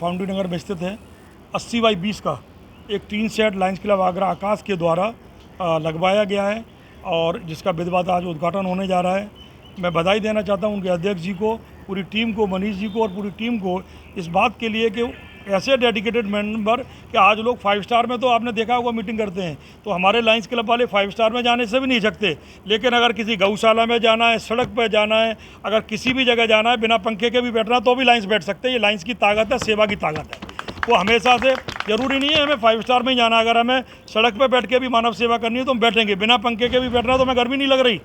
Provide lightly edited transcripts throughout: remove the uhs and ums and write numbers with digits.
फाउंडी नगर में स्थित है 80x20 का एक tin shed Lions Club Agra Akash के द्वारा लगवाया गया है और जिसका विधिवत आज उद्घाटन होने जा रहा है। मैं बधाई देना चाहता हूं उनके अध्यक्ष जी को, पूरी टीम को, मनीष जी को और पूरी टीम को इस बात के लिए कि ऐसे डेडिकेटेड मेंबर कि आज लोग 5 स्टार में तो आपने देखा होगा मीटिंग करते हैं, तो हमारे लायंस क्लब वाले 5 स्टार में जाने से भी नहीं सकते, लेकिन अगर किसी गौशाला में जाना है, सड़क पर जाना है, अगर किसी भी जगह जाना है, बिना पंखे के भी बैठना तो भी लायंस बैठ सकते हैं। ये लायंस की ताकत है, सेवा की ताकत है। वो हमेशा से ज़रूरी नहीं है हमें 5 स्टार में ही जाना, अगर हमें सड़क पर बैठ के भी मानव सेवा करनी है तो हम बैठेंगे। बिना पंखे के भी बैठना तो हमें गर्मी नहीं लग रही,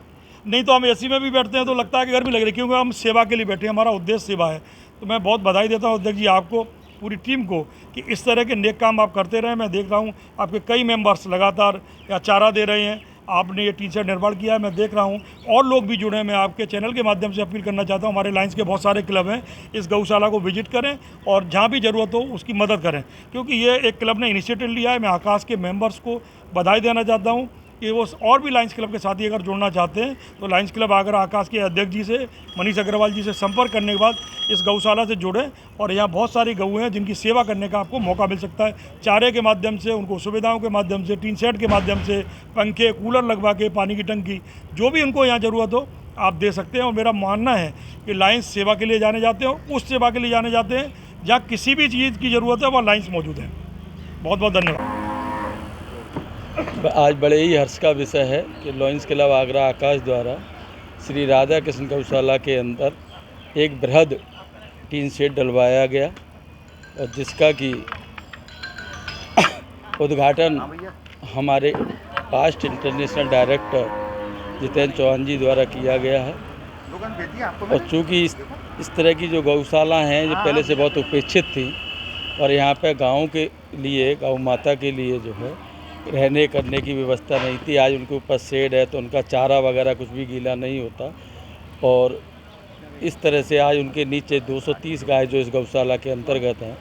नहीं तो हम एसी में भी बैठते हैं तो लगता है कि गर्मी लग रही, क्योंकि हम सेवा के लिए बैठे हैं, हमारा उद्देश्य सेवा है। तो मैं बहुत बधाई देता हूँ अध्यक्ष जी आपको, पूरी टीम को, कि इस तरह के नेक काम आप करते रहें। मैं देख रहा हूँ आपके कई मेंबर्स लगातार या चारा दे रहे हैं, आपने ये टीन शेड निर्माण किया है, मैं देख रहा हूँ और लोग भी जुड़े हैं। मैं आपके चैनल के माध्यम से अपील करना चाहता हूँ, हमारे लायंस के बहुत सारे क्लब हैं, इस गौशाला को विजिट करें और जहाँ भी ज़रूरत हो उसकी मदद करें, क्योंकि ये एक क्लब ने इनिशिएटिव लिया है। मैं आकाश के मेंबर्स को बधाई देना चाहता हूँ कि वो और भी लायंस क्लब के साथी अगर जुड़ना चाहते हैं तो लायंस क्लब आगरा आकाश के अध्यक्ष जी से, मनीष अग्रवाल जी से संपर्क करने के बाद इस गौशाला से जुड़ें। और यहाँ बहुत सारी गऊ हैं जिनकी सेवा करने का आपको मौका मिल सकता है, चारे के माध्यम से, उनको सुविधाओं के माध्यम से, टीन शेड के माध्यम से, पंखे, कूलर लगवा के, पानी की टंकी, जो भी उनको यहाँ ज़रूरत हो आप दे सकते हैं। और मेरा मानना है कि लायंस सेवा के लिए जाने जाते हो, उस सेवा के लिए जाने जाते हैं जहाँ किसी भी चीज़ की ज़रूरत है वहाँ लायंस मौजूद है। बहुत बहुत धन्यवाद। आज बड़े ही हर्ष का विषय है कि लायंस क्लब आगरा आकाश द्वारा श्री राधा कृष्ण गौशाला के अंदर एक बृहद टीन शेड डलवाया गया और जिसका कि उद्घाटन हमारे past international director Jitendra Chauhan ji द्वारा किया गया है। और चूँकि इस तरह की जो गौशाला हैं जो पहले से बहुत उपेक्षित थी और यहाँ पे गाँव के लिए, गौ माता के लिए जो है रहने करने की व्यवस्था नहीं थी, आज उनके ऊपर शेड है तो उनका चारा वगैरह कुछ भी गीला नहीं होता। और इस तरह से आज उनके नीचे 230 गाय जो इस गौशाला के अंतर्गत हैं,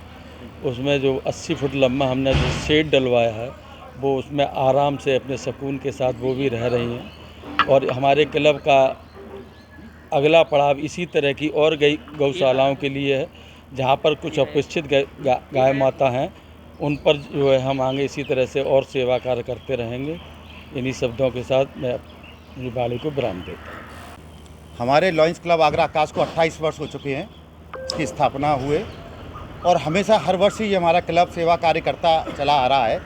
उसमें जो 80 फुट लंबा हमने जो शेड डलवाया है वो उसमें आराम से अपने सुकून के साथ वो भी रह रही हैं। और हमारे क्लब का अगला पड़ाव इसी तरह की और गौशालाओं के लिए है जहाँ पर कुछ अपेक्षित गाय माता हैं, उन पर जो है हम आगे इसी तरह से और सेवा कार्य करते रहेंगे। इन्हीं शब्दों के साथ मैं अपनी वाणी को विराम देता हूँ। हमारे लायंस क्लब आगरा आकाश को 28 वर्ष हो चुके हैं इसकी स्थापना हुए, और हमेशा हर वर्ष ही हमारा क्लब सेवा कार्य करता चला आ रहा है।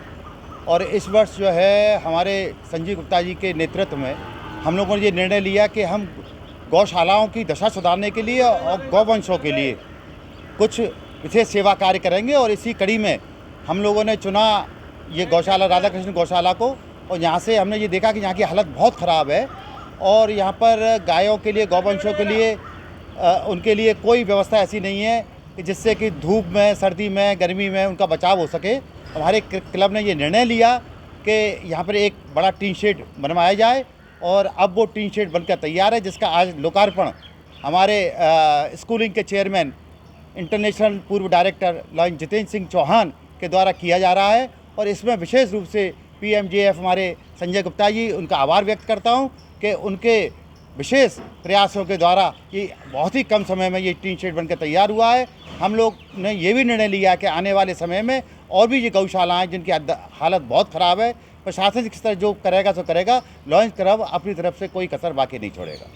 और इस वर्ष जो है हमारे संजीव गुप्ता जी के नेतृत्व में हम लोगों ने ये निर्णय लिया कि हम गौशालाओं की दशा सुधारने के लिए और गौवंशों के लिए कुछ विशेष सेवा कार्य करेंगे। और इसी कड़ी में हम लोगों ने चुना ये गौशाला, राधा कृष्ण गौशाला को। और यहाँ से हमने ये देखा कि यहाँ की हालत बहुत ख़राब है और यहाँ पर गायों के लिए, गौवंशों के लिए उनके लिए कोई व्यवस्था ऐसी नहीं है कि जिससे कि धूप में, सर्दी में, गर्मी में उनका बचाव हो सके। हमारे क्लब ने ये निर्णय लिया कि यहाँ पर एक बड़ा टीन शेड बनवाया जाए और अब वो टीन शेड बनकर तैयार है, जिसका आज लोकार्पण हमारे स्कूलिंग के चेयरमैन, इंटरनेशनल पूर्व डायरेक्टर लायंस जितेंद्र सिंह चौहान के द्वारा किया जा रहा है। और इसमें विशेष रूप से PMJF हमारे संजय गुप्ता जी, उनका आभार व्यक्त करता हूं कि उनके विशेष प्रयासों के द्वारा ये बहुत ही कम समय में ये टीन शेड बनकर तैयार हुआ है। हम लोग ने ये भी निर्णय लिया कि आने वाले समय में और भी ये गौशालाएँ जिनकी हालत बहुत ख़राब है, प्रशासन इस तरह जो करेगा सो करेगा, लायंस क्लब अपनी तरफ से कोई कसर बाकी नहीं छोड़ेगा।